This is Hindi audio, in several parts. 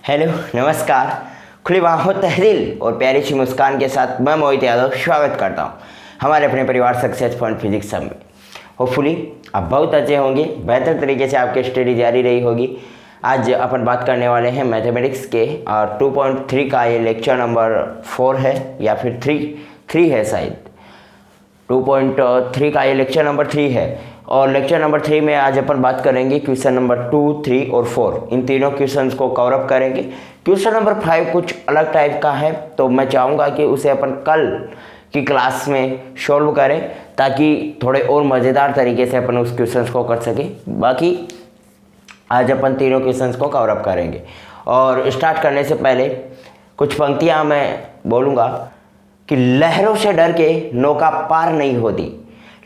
हेलो, नमस्कार। खुली बाहों तहदिल और प्यारी सी मुस्कान के साथ मैं मोहित यादव स्वागत करता हूँ हमारे अपने परिवार सक्सेस पॉइंट फिजिक्स सब में। होपफुली आप बहुत अच्छे होंगे, बेहतर तरीके से आपकी स्टडी जारी रही होगी। आज अपन बात करने वाले हैं मैथमेटिक्स के और 2.3 का ये लेक्चर नंबर 4 है या फिर 3 है शायद। 2.3 का ये लेक्चर नंबर 3 है और लेक्चर नंबर 3 में आज अपन बात करेंगे क्वेश्चन नंबर 2, 3 और 4। इन तीनों क्वेश्चंस को कवर अप करेंगे। क्वेश्चन नंबर 5 कुछ अलग टाइप का है, तो मैं चाहूँगा कि उसे अपन कल की क्लास में सॉल्व करें ताकि थोड़े और मज़ेदार तरीके से अपन उस क्वेश्चंस को कर सकें। बाकी आज अपन तीनों क्वेश्चंस को कवर अप करेंगे और स्टार्ट करने से पहले कुछ पंक्तियाँ मैं बोलूँगा कि लहरों से डर के नौका पार नहीं होती,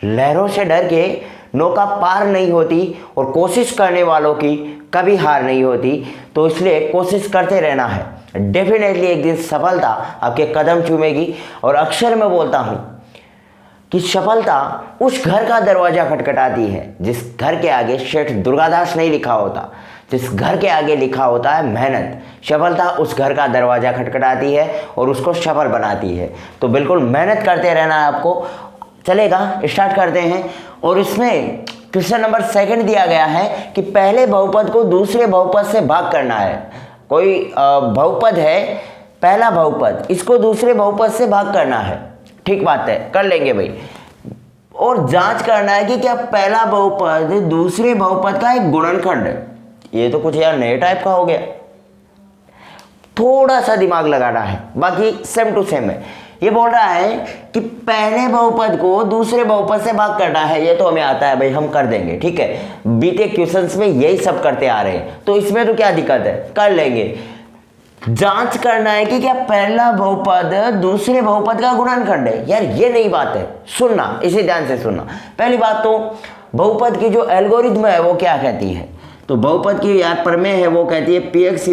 लहरों से डर के नौका पार नहीं होती और कोशिश करने वालों की कभी हार नहीं होती। तो इसलिए कोशिश करते रहना है। डेफिनेटली एक दिन सफलता आपके कदम चूमेगी। और अक्सर मैं बोलता हूँ कि सफलता उस घर का दरवाज़ा खटखटाती है जिस घर के आगे सेठ दुर्गादास नहीं लिखा होता, जिस घर के आगे लिखा होता है मेहनत। सफलता उस घर का दरवाज़ा खटखटाती है और उसको सफल बनाती है। तो बिल्कुल मेहनत करते रहना है आपको। चलेगा, स्टार्ट करते हैं। और इसमें क्वेश्चन नंबर 2 दिया गया है कि पहले बहुपद को दूसरे बहुपद से भाग करना है। कोई बहुपद है, पहला बहुपद, इसको दूसरे बहुपद से भाग करना है। ठीक बात है, कर लेंगे भाई। और जांच करना है कि क्या पहला बहुपद दूसरे बहुपद का एक गुणनखंड है। ये तो कुछ यार नए टाइप का हो गया, थोड़ा सा दिमाग लगाना है, बाकी सेम टू सेम है। ये बोल रहा है कि पहले बहुपद को दूसरे बहुपद से भाग करना है। ये तो हमें आता है भाई, हम कर देंगे, ठीक है। बीते क्वेश्चंस में यही सब करते आ रहे हैं, तो इसमें तो क्या दिक्कत है, कर लेंगे। जांच करना है कि क्या पहला बहुपद दूसरे बहुपद का गुणनखंड है। यार ये नई बात है, सुनना, इसे ध्यान से सुनना। पहली बात तो बहुपद की जो एल्गोरिथम है वो क्या कहती है, तो बहुपद की याद प्रमेय है, वो कहती है px =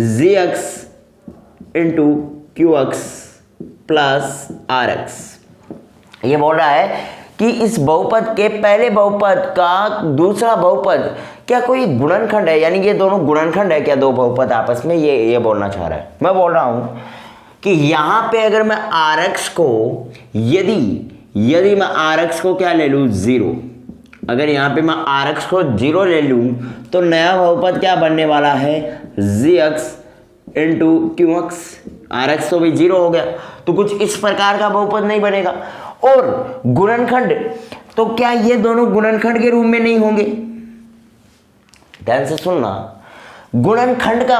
gx × qx plus rx। ये बोल रहा है कि इस बहुपद के पहले बहुपद का दूसरा बहुपद क्या कोई गुणनखंड है, यानी ये दोनों गुणनखंड है क्या, दो बहुपद आपस में, ये बोलना चाह रहा है। मैं बोल रहा हूँ कि यहाँ पे अगर मैं rx को यदि मैं rx को क्या ले लूँ, 0, अगर यहाँ पे मैं rx को 0 ले लूँ तो नया बहुपद क्या बनने वाला है, gx × qx। rx तो भी 0 हो गया, तो कुछ इस प्रकार का बहुपद नहीं बनेगा। और गुणनखंड, तो क्या ये दोनों गुणनखंड के रूप में नहीं होंगे। ध्यान से सुनना, गुणनखंड का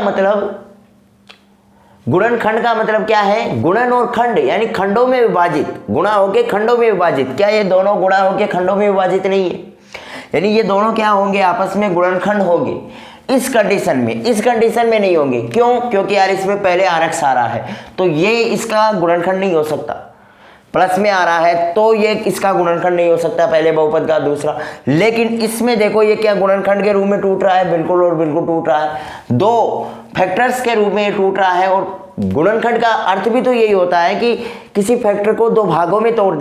मतलब क्या है, गुणन और खंड यानी खंडों में विभाजित, गुणा होके खंडों में विभाजित। क्या ये दोनों गुणा होके खंडों में विभाजित नहीं है, यानी ये दोनों क्या होंगे, आपस में गुणनखंड होंगे। इस कंडीशन में नहीं होंगे। क्यों? क्योंकि यार इसमें पहले rx आ रहा है तो ये इसका गुणनखंड नहीं हो सकता। प्लस में आ रहा है तो ये इसका गुणनखंड नहीं हो सकता, पहले बहुपद का दूसरा। लेकिन इसमें देखो ये क्या गुणनखंड के रूप में टूट रहा है, बिल्कुल और बिल्कुल टूट रहा है। दो फैक्टर्स के रूप में टूट रहा है। और गुणनखंड का अर्थ भी तो यही होता है कि किसी फैक्टर को दो भागों में तोड़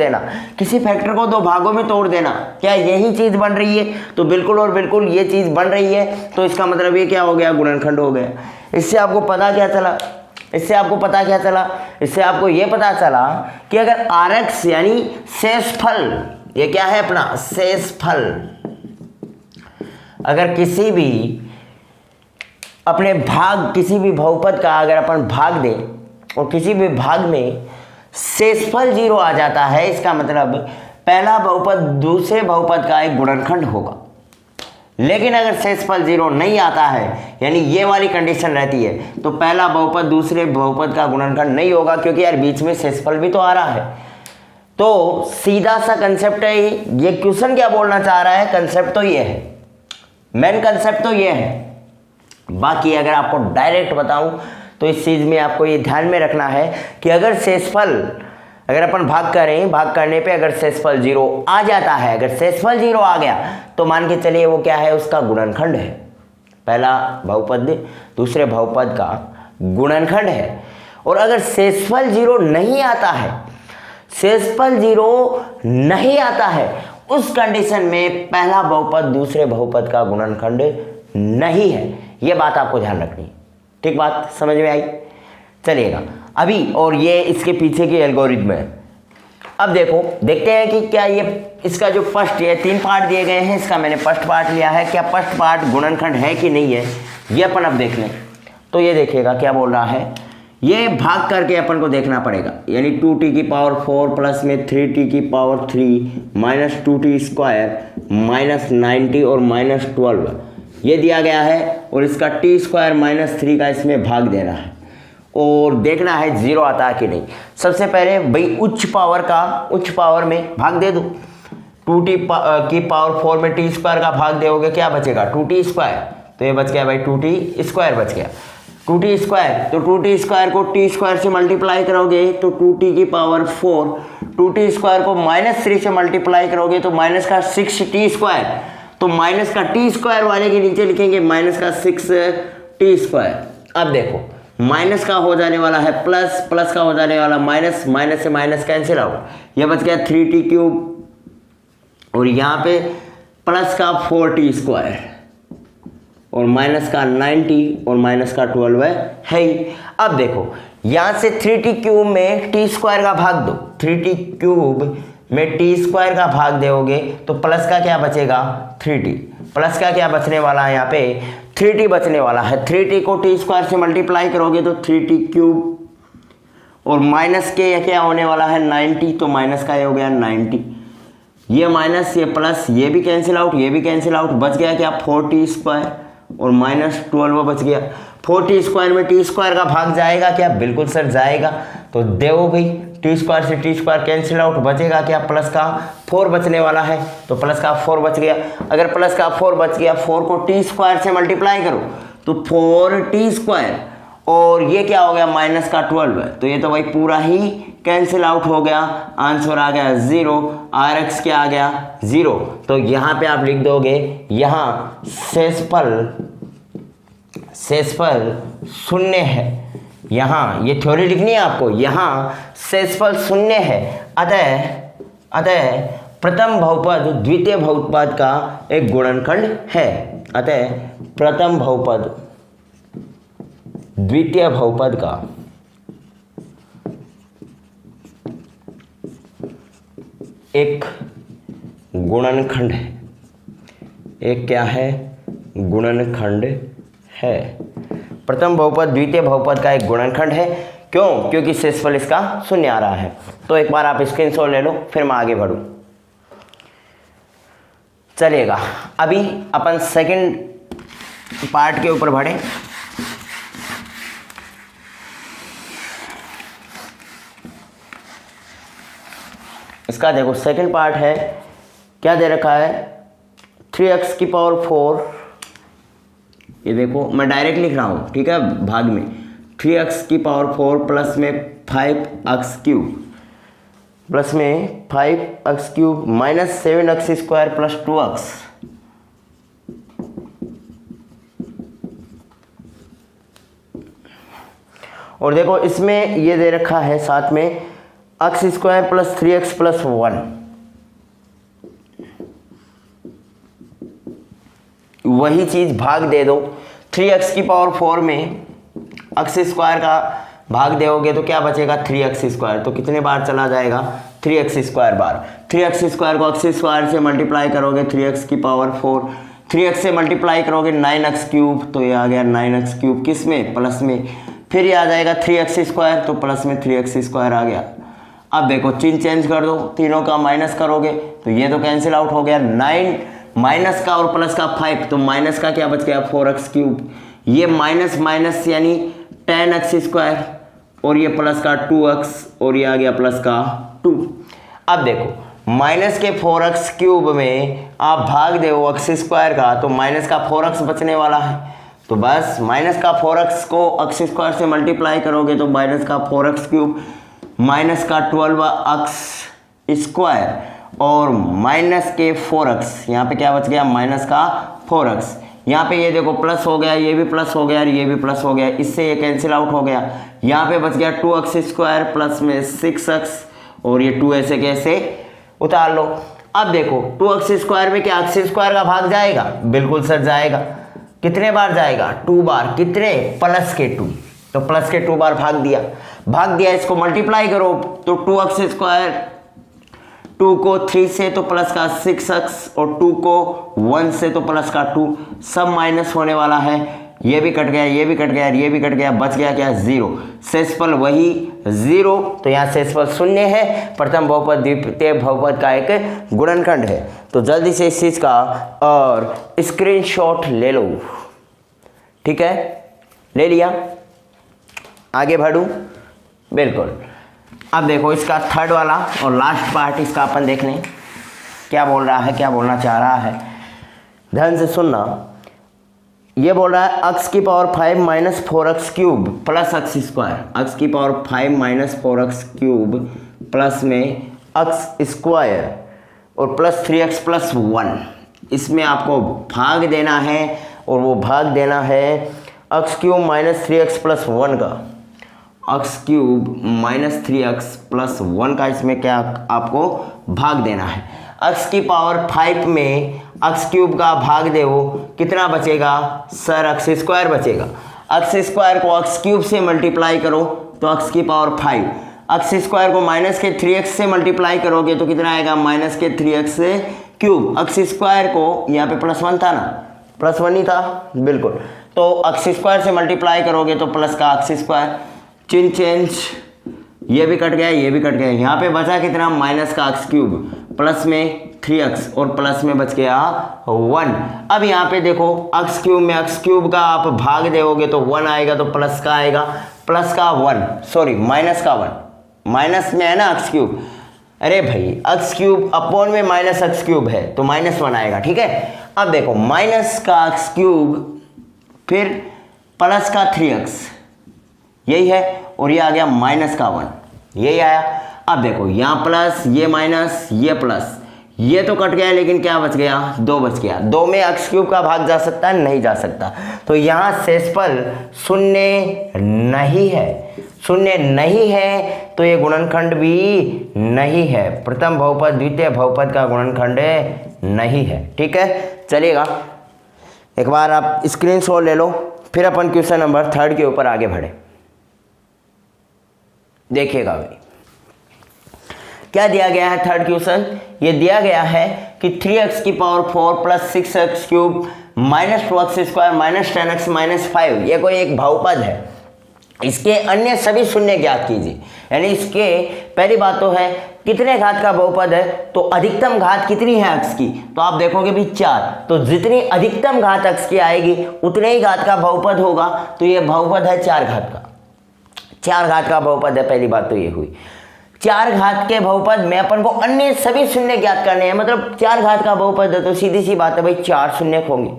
देना, क्या यही चीज बन रही है, तो बिल्कुल और बिल्कुल ये चीज बन रही है। तो इसका मतलब ये क्या हो गया, गुणनखंड हो गया। इससे आपको ये पता चला कि अगर rx यानी शेषफल, ये क्या है अपना शेषफल, अगर किसी भी बहुपद का अगर अपन भाग दें और किसी भी भाग में शेषफल 0 आ जाता है, इसका मतलब पहला बहुपद दूसरे बहुपद का एक गुणनखंड होगा। लेकिन अगर शेषफल 0 नहीं आता है, यानी ये वाली कंडीशन रहती है, तो पहला बहुपद दूसरे बहुपद का गुणनखंड नहीं होगा, क्योंकि यार बीच में शेषफल भी तो आ रहा है। तो सीधा सा कंसेप्ट है ये क्वेश्चन क्या बोलना चाह रहा है, कंसेप्ट तो ये है, मेन कंसेप्ट तो ये है। बाकी अगर आपको डायरेक्ट बताऊं तो इस चीज में आपको ये ध्यान में रखना है कि अगर अपन भाग करने पे अगर शेषफल 0 आ जाता है, अगर शेषफल 0 आ गया तो मान के चलिए वो क्या है, उसका गुणनखंड है। पहला बहुपद दूसरे बहुपद का गुणनखंड है। और अगर शेषफल 0 नहीं आता है, उस कंडीशन में पहला बहुपद दूसरे बहुपद का गुणनखंड नहीं है। यह बात आपको ध्यान रखनी है। ठीक बात समझ में आई? चलिएगा अभी, और ये इसके पीछे की एल्गोरिथम है। अब देखो देखते हैं कि क्या ये इसका जो फर्स्ट, ये 3 पार्ट दिए गए हैं, इसका मैंने फर्स्ट पार्ट लिया है, क्या फर्स्ट पार्ट गुणनखंड है कि नहीं है ये अपन अब देख लें। तो ये देखिएगा क्या बोल रहा है, ये भाग करके अपन को देखना पड़ेगा, यानी 2t की पावर 4 प्लस में 3t की power 3 minus 2t square minus 90 और माइनस 12 ये दिया गया है, और इसका t स्क्वायर माइनस 3 का इसमें भाग देना है और देखना है 0 आता है कि नहीं। सबसे पहले भाई उच्च पावर में भाग दे दो, 2t की पावर 4 में t स्क्वायर का भाग दोगे क्या बचेगा 2t स्क्वायर, तो ये बच गया भाई 2t स्क्वायर बच गया, 2t स्क्वायर, तो 2t स्क्वायर को t स्क्वायर से मल्टीप्लाई करोगे तो 2t की पावर 4, 2t स्क्वायर को माइनस 3 से मल्टीप्लाई करोगे तो माइनस का 6t स्क्वायर, तो माइनस का t स्क्वायर वाले के नीचे लिखेंगे माइनस का 6t स्क्वायर। अब देखो माइनस का हो जाने वाला है प्लस, प्लस का हो जाने वाला माइनस, माइनस से माइनस कैंसिल आउट, ये बच गया 3t क्यूब, और यहाँ पे प्लस का 4t स्क्वायर और माइनस का 90 और माइनस का 12 है ही। अब देखो यहाँ से 3t क्यूब में t स्क्वायर का भाग दो, 3t क्यूब में t स्क्वायर का भाग दोगे तो प्लस का क्या बचेगा 3t, प्लस का क्या बचने वाला है यहाँ पे 3t बचने वाला है, 3t को t स्क्वायर से मल्टीप्लाई करोगे तो 3t क्यूब, और माइनस के क्या होने वाला है 90, तो माइनस का ये हो गया 90, ये माइनस ये प्लस ये भी कैंसिल आउट, ये भी कैंसिल आउट, बच गया क्या 4t स्क्वायर और माइनस 12 बच गया। 4t स्क्वायर में t स्क्वायर का भाग जाएगा क्या, बिल्कुल सर जाएगा, तो देखो भाई t स्क्वायर से t स्क्वायर कैंसिल आउट, बचेगा क्या प्लस का 4 बचने वाला है, तो प्लस का 4 बच गया। अगर प्लस का 4 बच गया, 4 को t स्क्वायर से मल्टीप्लाई करो तो 4t स्क्वायर, और ये क्या हो गया माइनस का 12 है, तो ये तो भाई पूरा ही कैंसिल आउट हो गया, आंसर आ गया 0, rx क्या आ गया 0। तो यहाँ पे आप लिख दोगे, यहाँ शेषफल शून्य है, यहाँ ये थ्योरी लिखनी है आपको, यहाँ शेषफल शून्य है, अतः प्रथम बहुपद द्वितीय बहुपद का एक गुणनखंड है, अतः प्रथम बहुपद द्वितीय बहुपद का एक गुणनखंड है, एक क्या है गुणनखंड है, प्रथम बहुपद द्वितीय बहुपद का एक गुणनखंड है। क्यों? क्योंकि शेषफल इसका शून्य आ रहा है। तो एक बार आप स्क्रीनशॉट ले लो, फिर मैं आगे बढ़ूं। चलिएगा अभी अपन सेकंड पार्ट के ऊपर बढ़े। इसका देखो सेकंड पार्ट है, क्या दे रखा है 3x की पावर 4, ये देखो मैं डायरेक्ट लिख रहा हूँ, ठीक है भाग में, 3x की पावर 4 प्लस में 5x क्यूब, प्लस में 5x cube minus 7x square plus 2x, और देखो इसमें ये दे रखा है साथ में x square plus 3x plus 1, वही चीज भाग दे दो, 3x की पावर 4 में x स्क्वायर का भाग दोगे तो क्या बचेगा 3x स्क्वायर, तो कितने बार चला जाएगा 3x square bar, 3x square को x स्क्वायर से मल्टीप्लाई करोगे 3x की पावर 4, 3x से मल्टीप्लाई करोगे 9x क्यूब, तो ये आ गया 9x क्यूब किस में प्लस में, फिर ये आ जाएगा 3x स्क्वायर, तो प्लस में 3x स्क्वायर आ गया। अब देखो चिन्ह चेंज कर दो, तीनों का माइनस करोगे तो ये तो कैंसिल आउट हो गया, 9 माइनस का और प्लस का 5, तो माइनस का क्या बच गया 4x क्यूब, ये माइनस माइनस यानी 10x स्क्वायर, और ये प्लस का 2x, और ये आ गया प्लस का 2। अब देखो माइनस के 4x क्यूब में आप भाग दो x स्क्वायर का, तो माइनस का 4x बचने वाला है, तो बस माइनस का 4x को x स्क्वायर से मल्टीप्लाई करोगे तो माइनस का 4x क्यूब माइनस का 12x स्क्वायर और माइनस के 4x, यहाँ पे क्या बच गया माइनस का 4x, यहाँ पे ये देखो प्लस हो गया, ये भी प्लस हो गया और ये भी प्लस हो गया, इससे ये कैंसिल आउट हो गया, यहाँ पे बच गया 2x स्क्वायर प्लस में 6x, और ये 2 ऐसे कैसे उतार लो। अब देखो 2x स्क्वायर में क्या x स्क्वायर का भाग जाएगा, बिल्कुल सर जाएगा, कितने बार जाएगा, 2 बार, कितने, प्लस के 2, तो प्लस के 2 बार भाग दिया, इसको मल्टीप्लाई करो तो 2x², 2 को 3 से तो प्लस का 6x और 2 को 1 से तो प्लस का 2, सब माइनस होने वाला है, ये भी कट गया, ये भी कट गया, ये भी कट गया, बच गया क्या, 0, शेषफल वही 0, तो यहाँ शेषफल 0 है, प्रथम बहुपद द्वितीय बहुपद का एक गुणनखंड है। तो जल्दी से इस चीज़ का और स्क्रीनशॉट ले लो, ठीक है, ले लिया, आगे बढ़ूँ, बिल्कुल। अब देखो इसका थर्ड वाला और लास्ट पार्ट इसका अपन देख लें, क्या बोल रहा है, क्या बोलना चाह रहा है, ध्यान से सुनना। ये बोल रहा है x की power 5 minus 4x cube plus x², x की power 5 minus 4x cube plus में x² और प्लस 3x प्लस 1, इसमें आपको भाग देना है, और वो भाग देना है x³ माइनस 3x प्लस 1 का, x³ माइनस 3x प्लस 1 का, इसमें क्या आपको भाग देना है। x की पावर 5 में x³ का भाग दे, वो कितना बचेगा सर, x² बचेगा, x² को x³ से मल्टीप्लाई करो तो x की पावर 5, x² को माइनस के 3x से मल्टीप्लाई करोगे तो कितना आएगा, माइनस के 3x से क्यूब, x² को यहाँ पे प्लस 1 था ना, प्लस 1 ही था, बिल्कुल, तो x² से मल्टीप्लाई करोगे तो प्लस का x², चिन्ह चेंज, ये भी कट गया, ये भी कट गया, यहाँ पे बचा कितना, माइनस का x³ प्लस में 3x और प्लस में बच गया 1। अब यहाँ पे देखो x³ में x³ का आप भाग देओगे तो 1 आएगा, तो प्लस का आएगा, प्लस का 1, सॉरी माइनस का 1, माइनस में है ना x³, अरे भाई x³ अपॉन में माइनस x³ है तो -1 आएगा, ठीक है। अब देखो माइनस का x³ फिर प्लस का 3x, यही है, और ये आ गया माइनस का 1, यही आया। अब देखो यहाँ प्लस, ये माइनस, ये प्लस, ये तो कट गया, लेकिन क्या बच गया, 2 बच गया, 2 में x³ का भाग जा सकता है, नहीं जा सकता, तो यहाँ शेषफल 0 नहीं है, 0 नहीं है, तो ये गुणनखंड भी नहीं है, प्रथम बहुपद द्वितीय बहुपद का गुणनखंड नहीं है, ठीक है। चलिएगा एक बार आप स्क्रीनशॉट ले लो, फिर अपन क्वेश्चन नंबर 3 के ऊपर आगे बढ़े। देखिएगा भाई क्या दिया गया है, थर्ड क्वेश्चन ये दिया गया है कि 3x की power 4 plus 6x³ minus 2x² minus 10x minus 5, ये कोई एक बहुपद है, इसके अन्य सभी शून्य ज्ञात कीजिए। यानी इसके पहली बात तो है कितने घात का बहुपद है, तो अधिकतम घात कितनी है x की, तो आप देखोगे भी 4, तो जितनी अधिकतम घात x की आएगी उतने ही घात का बहुपद होगा, तो ये बहुपद है 4 घात का, 4 घात का बहुपद है, पहली बात तो ये हुई। 4 घात के बहुपद में अपन को अन्य सभी शून्य ज्ञात करने हैं, मतलब 4 घात का बहुपद है तो सीधी सी बात है भाई 4 शून्य होंगे,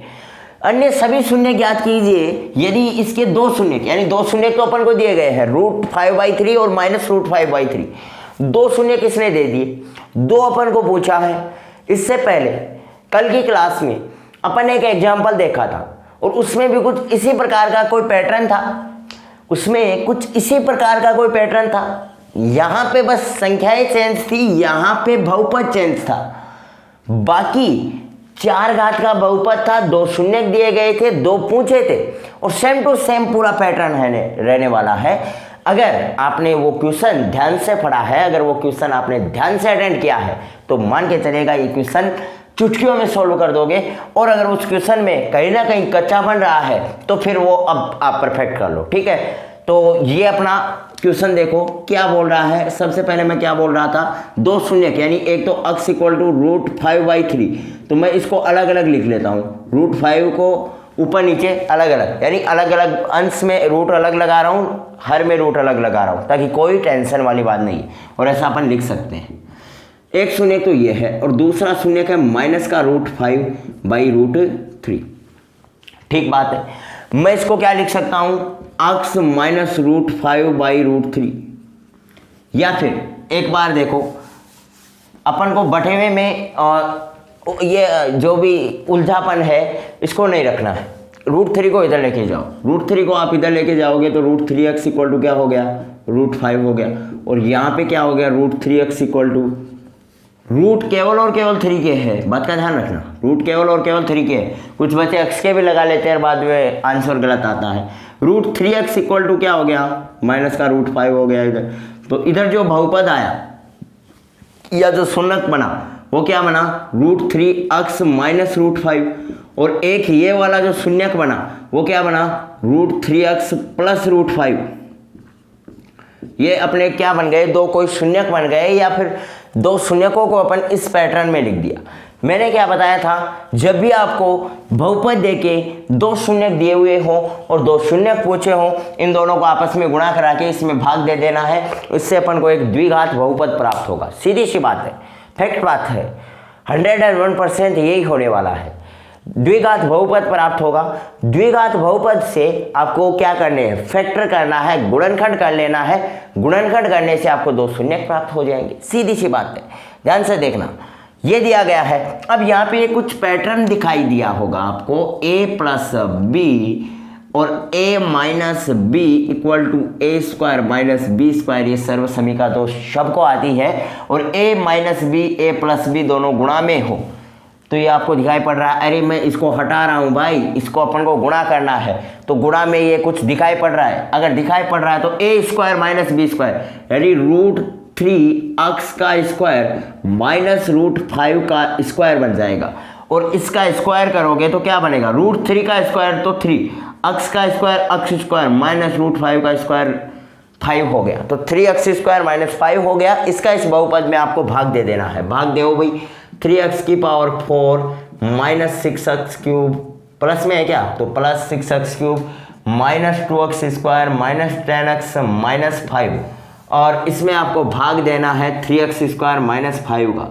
अन्य सभी शून्य ज्ञात कीजिए। यदि इसके 2 शून्य, यानी 2 शून्य तो अपन को दिए गए हैं √5/3 और -√5/3, 2 शून्य किसने दे दिए, 2 अपन को पूछा है। इससे पहले कल की क्लास में अपन एक एग्जाम्पल देखा था और उसमें भी कुछ इसी प्रकार का कोई पैटर्न था, उसमें कुछ इसी प्रकार का कोई पैटर्न था, यहाँ पे बस संख्याएं चेंज थी, यहाँ पे बहुपद चेंज था, बाकी 4 घात का बहुपद था, 2 शून्य दिए गए थे, 2 पूछे थे, और सेम टू सेम पूरा पैटर्न रहने वाला है। अगर आपने वो क्वेश्चन ध्यान से पढ़ा है, अगर वो क्वेश्चन आपने ध्यान से अटेंड किया है, तो मान के चलेगा ये क्वेश्चन चुटकियों में सोल्व कर दोगे, और अगर उस क्वेश्चन में कहीं ना कहीं कच्चा बन रहा है तो फिर वो अब आप परफेक्ट कर लो, ठीक है। तो ये अपना क्वेश्चन देखो क्या बोल रहा है। सबसे पहले मैं क्या बोल रहा था, 2 शून्य, यानी एक तो x = √5/3, तो मैं इसको अलग अलग लिख लेता हूँ, √5 को ऊपर नीचे अलग अलग, यानी अलग अलग अंश में रूट अलग लगा रहा हूँ, हर में रूट अलग लगा रहा हूँ, ताकि कोई टेंशन वाली बात नहीं है, और ऐसा अपन लिख सकते हैं। एक शून्य तो ये है, और दूसरा शून्य का माइनस का √5/√3, ठीक बात है। मैं इसको क्या लिख सकता हूँ, x - √5/√3, या फिर एक बार देखो अपन को बटेवे में ये जो भी उलझापन है इसको नहीं रखना है, √3 को इधर लेके जाओ, √3 को आप इधर लेके जाओगे तो √3x = क्या हो गया, √5 हो गया, और यहाँ पे क्या हो गया, √3x = रूट केवल और केवल 3 के है, बात का ध्यान रखना, रूट केवल और केवल 3 के है। कुछ बच्चे x के भी लगा लेते हैं, बाद में आंसर गलत आता है। रूट 3x इक्वल टू क्या हो गया, माइनस का रूट 5 हो गया इधर। तो इधर जो बहुपद आया या जो शून्यक बना वो क्या बना, रूट 3x माइनस रूट 5, और एक ये वाला जो शून्यक बना वो क्या बना, रूट 3x प्लस रूट 5। ये अपने क्या बन गए, दो कोई शून्यक बन गए, या फिर दो शून्यकों को अपन इस पैटर्न में लिख दिया। मैंने क्या बताया था, जब भी आपको बहुपद देके दो शून्यक दिए हुए हों और दो शून्यक पूछे हों, इन दोनों को आपस में गुणा करा के इसमें भाग दे देना है, इससे अपन को एक द्विघात बहुपद प्राप्त होगा। सीधी सी बात है, फैक्ट बात है, 101% यही होने वाला है, द्विघात बहुपद प्राप्त होगा। द्विघात बहुपद से आपको क्या करने हैं, फैक्टर करना है, गुणनखंड कर लेना है। गुणनखंड करने से आपको दो शून्यक प्राप्त हो जाएंगे, सीधी सी बात है। ध्यान से देखना, ये दिया गया है। अब यहाँ पे कुछ पैटर्न दिखाई दिया होगा आपको, a प्लस बी और a minus B equal to A square minus B square, ये सर्व समीकरण तो सबको आती है, और a minus B a plus B दोनों गुणा में हो, तो ये आपको दिखाई पड़ रहा है। अरे मैं इसको हटा रहा हूँ भाई, इसको अपन को गुणा करना है, तो गुणा में ये कुछ दिखाई पड़ रहा है। अगर दिखाई पड़ रहा है तो ए स्क्वायर माइनस बी स्क्वायर, यानी रूट 3x का स्क्वायर माइनस रूट 5 का स्क्वायर बन जाएगा, और इसका स्क्वायर करोगे तो क्या बनेगा, रूट 3 का स्क्वायर तो 3, x का square x square minus root 5 का स्क्वायर 5 हो गया, तो 3x स्क्वायर माइनस 5 हो गया। इसका इस बहुपद में आपको भाग दे देना है, भाग दो भाई, 3x की power 4 minus 6x cube, plus में है क्या, तो plus 6x cube minus 2x square minus 10x minus 5, और इसमें आपको भाग देना है 3x स्क्वायर माइनस 5 का।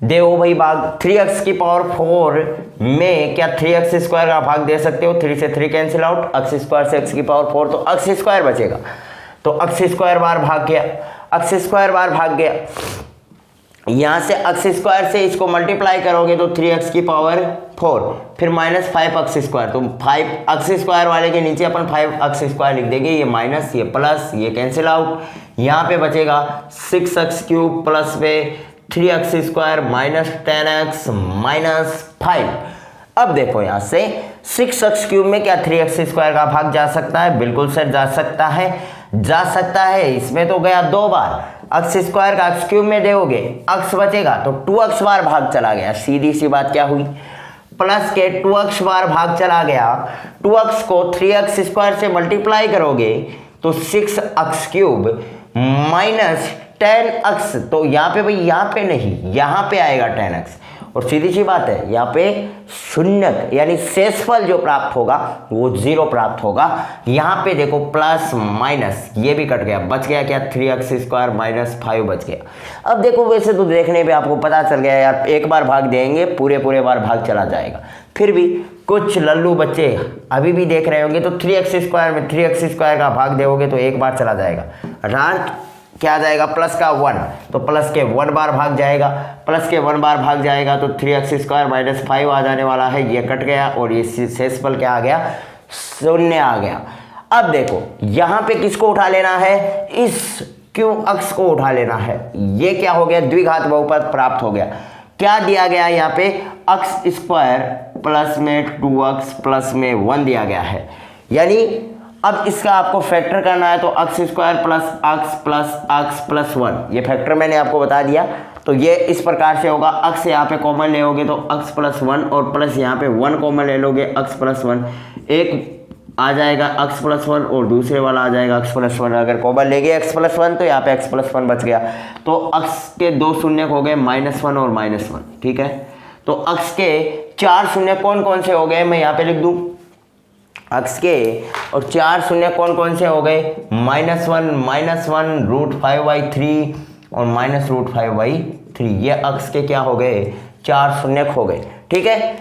देखो भाई भाग, 3x की पावर 4 में क्या 3x स्क्वायर का भाग दे सकते हो, 3 से 3 कैंसिल आउट, x स्क्वायर से x की पावर 4, तो x स्क्वायर बचेगा, तो x स्क्वायर बार भाग गया, x स्क्वायर बार भाग गया। यहाँ से x स्क्वायर से इसको मल्टीप्लाई करोगे तो 3x की पावर 4, फिर माइनस 5x स्क्वायर, तो 5x स्क्वायर वाले के नीचे अपन 5x स्क्वायर लिख देंगे, ये माइनस ये प्लस ये कैंसिल आउट, यहाँ पे बचेगा 6x क्यूब प्लस पे 3x square minus 10x minus 5। अब देखो यहाँ से 6x क्यूब में क्या 3x स्क्वायर का भाग जा सकता है, बिल्कुल सर जा सकता है, जा सकता है। इसमें तो गया 2 बार, x स्क्वायर का x क्यूब में दोगे x बचेगा तो 2x बार भाग चला गया, सीधी सी बात क्या हुई, प्लस के 2x बार भाग चला गया, 2x को 3x स्क्वायर से मल्टीप्लाई करोगे तो 6x क्यूब माइनस 10x, तो यहाँ पे भाई यहाँ पे नहीं, यहाँ पे आएगा 10x, और सीधी सी बात है यहाँ पे शून्यक यानी शेषफल जो प्राप्त होगा वो 0 प्राप्त होगा। यहाँ पे देखो प्लस माइनस ये भी कट गया, बच गया क्या 3x स्क्वायर माइनस 5 बच गया। अब देखो वैसे तो देखने पे आपको पता चल गया यार, एक बार भाग देंगे पूरे बार भाग चला जाएगा, फिर भी कुछ लल्लू बच्चे अभी भी देख रहे होंगे, तो 3x स्क्वायर में 3x स्क्वायर का भाग दोगे तो एक बार चला जाएगा, अर्थात क्या आ जाएगा प्लस का 1, तो प्लस के 1 बार भाग जाएगा, प्लस के 1 बार भाग जाएगा तो 3x स्क्वायर माइनस 5 आ जाने वाला है, ये कट गया और ये शेषफल क्या आ गया, 0 आ गया। अब देखो यहाँ पे किसको उठा लेना है, इस क्यू अक्ष को उठा लेना है, ये क्या हो गया, द्विघात बहुपद प्राप्त हो गया। क्या दिया गया यहाँ पे, x स्क्वायर प्लस में 2x प्लस में 1 दिया गया है, यानी अब इसका आपको फैक्टर करना है तो x square plus x plus 1, ये फैक्टर मैंने आपको बता दिया। तो ये इस प्रकार से होगा, x यहाँ पे कॉमन ले लोगे तो x प्लस 1 और प्लस यहाँ पे 1 कॉमन ले लोगे x प्लस 1, एक आ जाएगा x प्लस 1 और दूसरे वाला आ जाएगा x प्लस 1। अगर कॉमन लेंगे x प्लस 1 तो यहाँ पे x प्लस 1 बच गया, तो x के 2 शून्य हो गए -1 और -1, ठीक है। तो x के 4 शून्य कौन कौन से हो गए, मैं यहाँ पे लिख दूँ, x के और 4 शून्य कौन कौन से हो गए, -1 √5/3 और -√5/3, ये x के क्या हो गए, 4 शून्य हो गए, ठीक है।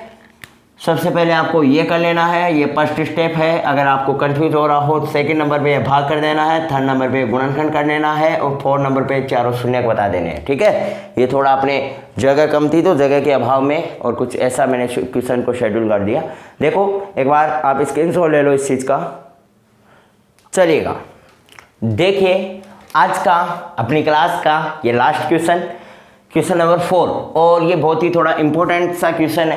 सबसे पहले आपको ये कर लेना है, ये फर्स्ट स्टेप है। अगर आपको कंफ्यूज हो रहा हो तो सेकंड नंबर पे भाग कर देना है, थर्ड नंबर पे गुणनखंड कर लेना है, और फोर्थ नंबर पे चारों शून्य बता देने हैं, ठीक है। ये थोड़ा अपने जगह कम थी तो जगह के अभाव में और कुछ ऐसा मैंने क्वेश्चन को शेड्यूल कर दिया। देखो एक बार आप स्क्रीनशॉट ले लो इस चीज़ का, चलिएगा। देखिए आज का अपनी क्लास का ये लास्ट क्वेश्चन नंबर 4, और ये बहुत ही थोड़ा इम्पोर्टेंट सा क्वेश्चन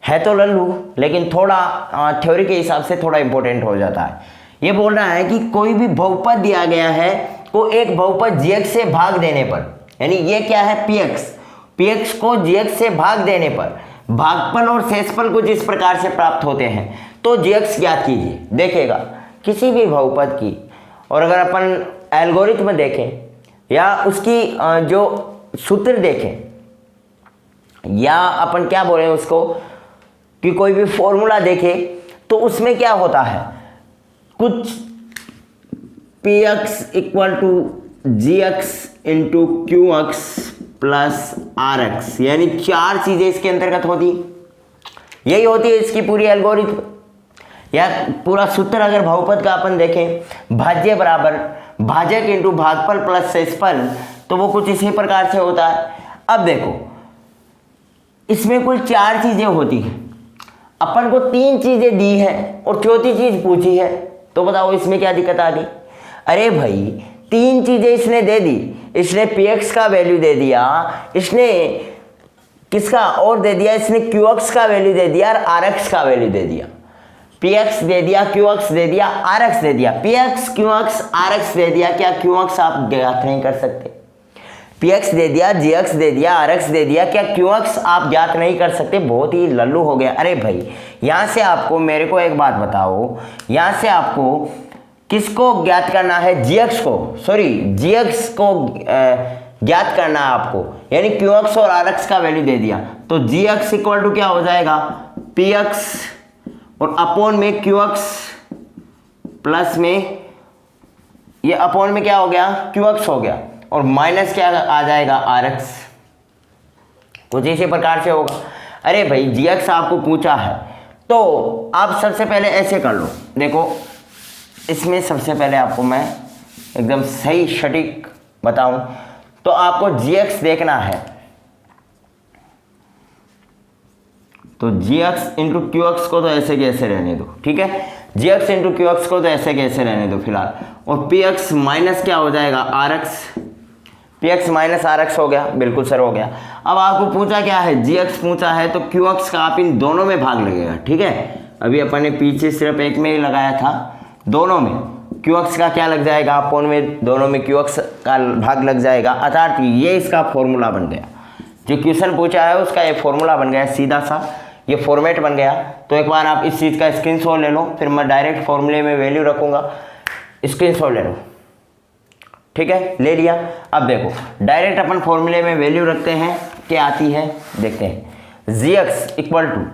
है तो लल्लू, लेकिन थोड़ा थ्योरी के हिसाब से थोड़ा इम्पोर्टेंट हो जाता है। ये बोल रहा है कि कोई भी बहुपद दिया गया है को एक बहुपद gx से भाग देने पर, यानी ये क्या है px को gx से भाग देने पर भागफल और शेषफल कुछ इस प्रकार से प्राप्त होते हैं, तो gx ज्ञात कीजिए। देखिएगा किसी भी बहुपद की, और अगर अपन एल्गोरिथम देखें या उसकी जो सूत्र देखें, या अपन क्या बोले उसको कि कोई भी फॉर्मूला देखें, तो उसमें क्या होता है, कुछ px equal to gx into qx plus rx, यानी 4 चीजें इसके अंतर्गत होती, यही होती है इसकी पूरी एल्गोरिथम या पूरा सूत्र। अगर बहुपद का अपन देखें, भाज्य बराबर भाजक इंटू भागफल प्लस शेषफल, तो वो कुछ इसी प्रकार से होता है। अब देखो इसमें कुल 4 चीजें होती हैं, अपन को 3 चीजें दी है और चौथी चीज पूछी है, तो बताओ इसमें क्या दिक्कत आ गई। अरे भाई 3 चीजें इसने दे दी, इसने px का वैल्यू दे दिया, इसने किसका और दे दिया, इसने qx का वैल्यू दे दिया और rx का वैल्यू दे दिया। px दे दिया, qx दे दिया, rx दे दिया, px qx rx दे दिया, क्या qx आप ज्ञात नहीं कर सकते? px दे दिया, gx दे दिया, rx दे दिया, क्या qx आप ज्ञात नहीं कर सकते? बहुत ही लल्लू हो गया। अरे भाई यहाँ से आपको, मेरे को एक बात बताओ, यहाँ से आपको किसको ज्ञात करना है, gx को ज्ञात करना है आपको, यानी qx और rx का वैल्यू दे दिया, तो gx इक्वल टू क्या हो जाएगा, px और अपॉन में qx प्लस में, ये अपॉन में क्या हो गया, qx हो गया, और माइनस क्या आ जाएगा, rx, कुछ इसी प्रकार से होगा। अरे भाई gx आपको पूछा है, तो आप सबसे पहले ऐसे कर लो। देखो इसमें सबसे पहले आपको मैं एकदम सही सटीक बताऊं, तो आपको gx देखना है, तो gx इंटू qx को तो ऐसे कैसे रहने दो, ठीक है, gx इंटू qx को तो ऐसे कैसे रहने दो फिलहाल, और px माइनस क्या हो जाएगा, rx, px माइनस rx हो गया, बिल्कुल सर हो गया। अब आपको पूछा क्या है, gx पूछा है, तो qx का आप इन दोनों में भाग लगेगा, ठीक है। अभी अपन ने पीछे सिर्फ एक में ही लगाया था, दोनों में qx का क्या लग जाएगा, अपॉन में दोनों में qx का भाग लग जाएगा, अर्थात ये इसका फॉर्मूला बन गया। जो क्वेश्चन पूछा है उसका ये फॉर्मूला बन गया, सीधा सा ये फॉर्मेट बन गया। तो एक बार आप इस चीज़ का स्क्रीनशॉट ले लो, फिर मैं डायरेक्ट फॉर्मूले में वैल्यू रखूँगा, स्क्रीनशॉट ले लो, ठीक है, ले लिया। अब देखो डायरेक्ट अपन फॉर्मूले में वैल्यू रखते हैं, क्या आती है देखते हैं। gx इक्वल टू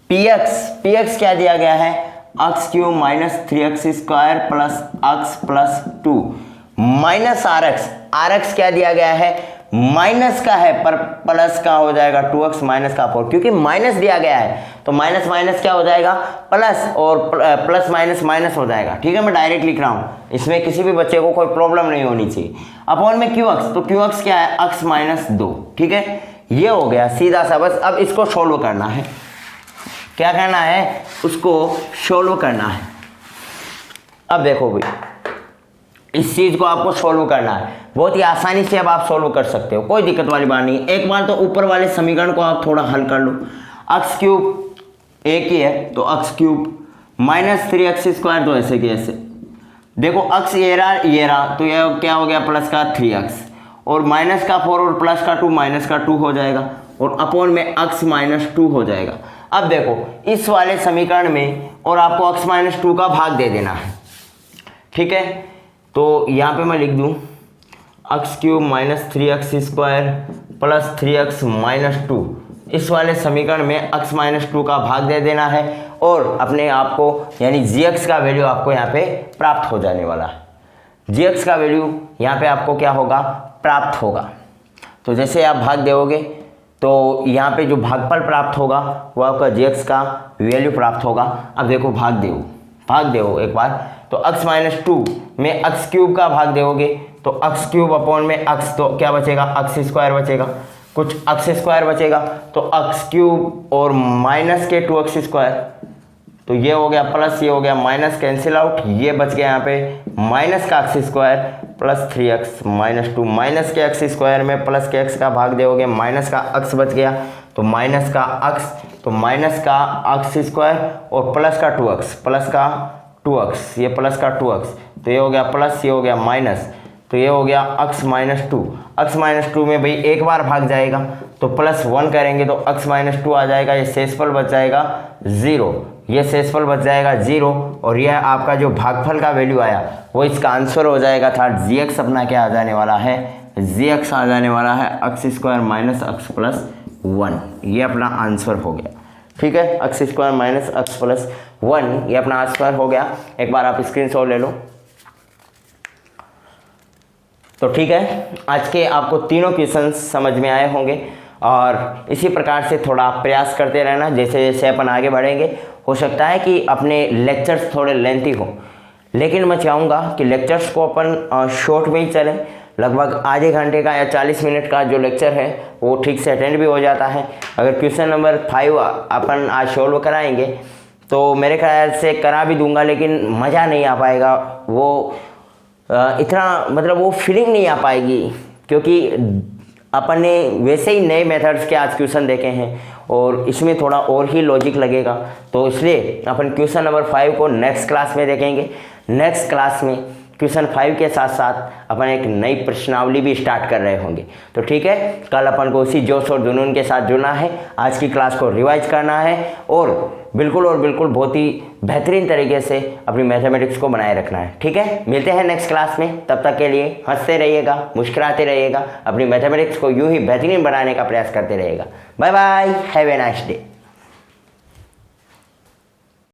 px क्या दिया गया है, x cube minus 3x square plus x plus 2 minus rx क्या दिया गया है, माइनस का है पर प्लस का हो जाएगा 2x माइनस का 4, क्योंकि माइनस दिया गया है तो माइनस माइनस क्या हो जाएगा प्लस, और प्लस माइनस माइनस हो जाएगा, ठीक है। मैं डायरेक्ट लिख रहा हूँ, इसमें किसी भी बच्चे को कोई प्रॉब्लम नहीं होनी चाहिए। अपॉन में qx, तो qx क्या है, x माइनस 2, ठीक है, ये हो गया सीधा सा। बस अब इसको सोल्व करना है, क्या करना है, उसको सोल्व करना है। अब देखो भाई इस चीज़ को आपको सोल्व करना है, बहुत ही आसानी से अब आप सोल्व कर सकते हो, कोई दिक्कत वाली बात नहीं। एक बार तो ऊपर वाले समीकरण को आप थोड़ा हल कर लो, x क्यूब एक ही है तो x cube minus 3x square, तो ऐसे कि ऐसे देखो x ये रहा, तो ये क्या हो गया, प्लस का 3x और माइनस का 4 और प्लस का 2 माइनस का 2 हो जाएगा, और अपॉन में x माइनस 2 हो जाएगा। अब देखो इस वाले समीकरण में और आपको x माइनस 2 का भाग दे देना है, ठीक है। तो यहाँ पे मैं लिख दूँ x cube minus 3x square plus 3x minus 2, इस वाले समीकरण में x माइनस 2 का भाग दे देना है, और अपने आप को यानी gx का वैल्यू आपको यहाँ पे प्राप्त हो जाने वाला है। gx का वैल्यू यहाँ पे आपको क्या होगा, प्राप्त होगा। तो जैसे आप भाग दोगे तो यहाँ पे जो भागफल प्राप्त होगा वो आपका gx का वैल्यू प्राप्त होगा। अब देखो भाग दो एक बार, तो x माइनस 2 में x क्यूब का भाग दोगे तो x क्यूब अपॉन में x, तो क्या बचेगा, x स्क्वायर बचेगा, कुछ x स्क्वायर बचेगा, तो x क्यूब और माइनस के 2x स्क्वायर, तो ये हो गया प्लस, ये हो गया माइनस, कैंसिल आउट, ये बच गया यहाँ पे माइनस का x square plus 3x minus 2, minus के एक्स स्क्वायर में प्लस के एक्स का भाग दोगे, माइनस का एक्स बच गया, तो माइनस का एक्स, तो माइनस का एक्स स्क्वायर और प्लस का 2x, प्लस का 2x, ये प्लस का 2x, तो ये हो गया प्लस, ये हो गया माइनस, तो ये हो गया x माइनस 2, x माइनस 2 में भाई एक बार भाग जाएगा तो प्लस 1 करेंगे तो x माइनस 2 आ जाएगा, ये शेषफल बच जाएगा 0, ये शेषफल बच जाएगा 0, और यह आपका जो भागफल का वैल्यू आया वो इसका आंसर हो जाएगा था gx अपना क्या आ जाने वाला है, gx आ जाने वाला है x square minus x plus 1, ये अपना आंसर हो गया। ठीक है, x square minus x plus 1 ये अपना आंसर हो गया। एक बार आप स्क्रीनशॉट ले लो। तो ठीक है, आज के आपको तीनों क्वेश्चंस समझ में आए होंगे और इसी प्रकार से थोड़ा प्रयास करते रहना। जैसे जैसे अपन आगे बढ़ेंगे हो सकता है कि अपने लेक्चर्स थोड़े लेंथी हो, लेकिन मैं चाहूँगा कि लेक्चर्स को अपन शॉर्ट में ही चलें। लगभग आधे घंटे का या 40 मिनट का जो लेक्चर है वो ठीक से अटेंड भी हो जाता है। अगर क्वेश्चन नंबर 5 अपन आज सॉल्व कराएंगे तो मेरे ख्याल से करा भी दूंगा, लेकिन मज़ा नहीं आ पाएगा, वो इतना मतलब वो फीलिंग नहीं आ पाएगी, क्योंकि अपन ने वैसे ही नए मेथड्स के आज क्वेश्चन देखे हैं और इसमें थोड़ा और ही लॉजिक लगेगा। तो इसलिए अपन क्वेश्चन नंबर 5 को नेक्स्ट क्लास में देखेंगे। नेक्स्ट क्लास में क्वेश्चन 5 के साथ साथ अपन एक नई प्रश्नावली भी स्टार्ट कर रहे होंगे। तो ठीक है, कल अपन को उसी जोश और जुनून के साथ जुड़ना है, आज की क्लास को रिवाइज करना है और बिल्कुल बहुत ही बेहतरीन तरीके से अपनी मैथमेटिक्स को बनाए रखना है। ठीक है, मिलते हैं नेक्स्ट क्लास में, तब तक के लिए हंसते रहिएगा, मुस्कुराते रहिएगा, अपनी मैथमेटिक्स को यूं ही बेहतरीन बनाने का प्रयास करते रहिएगा। Bye bye, have a nice day.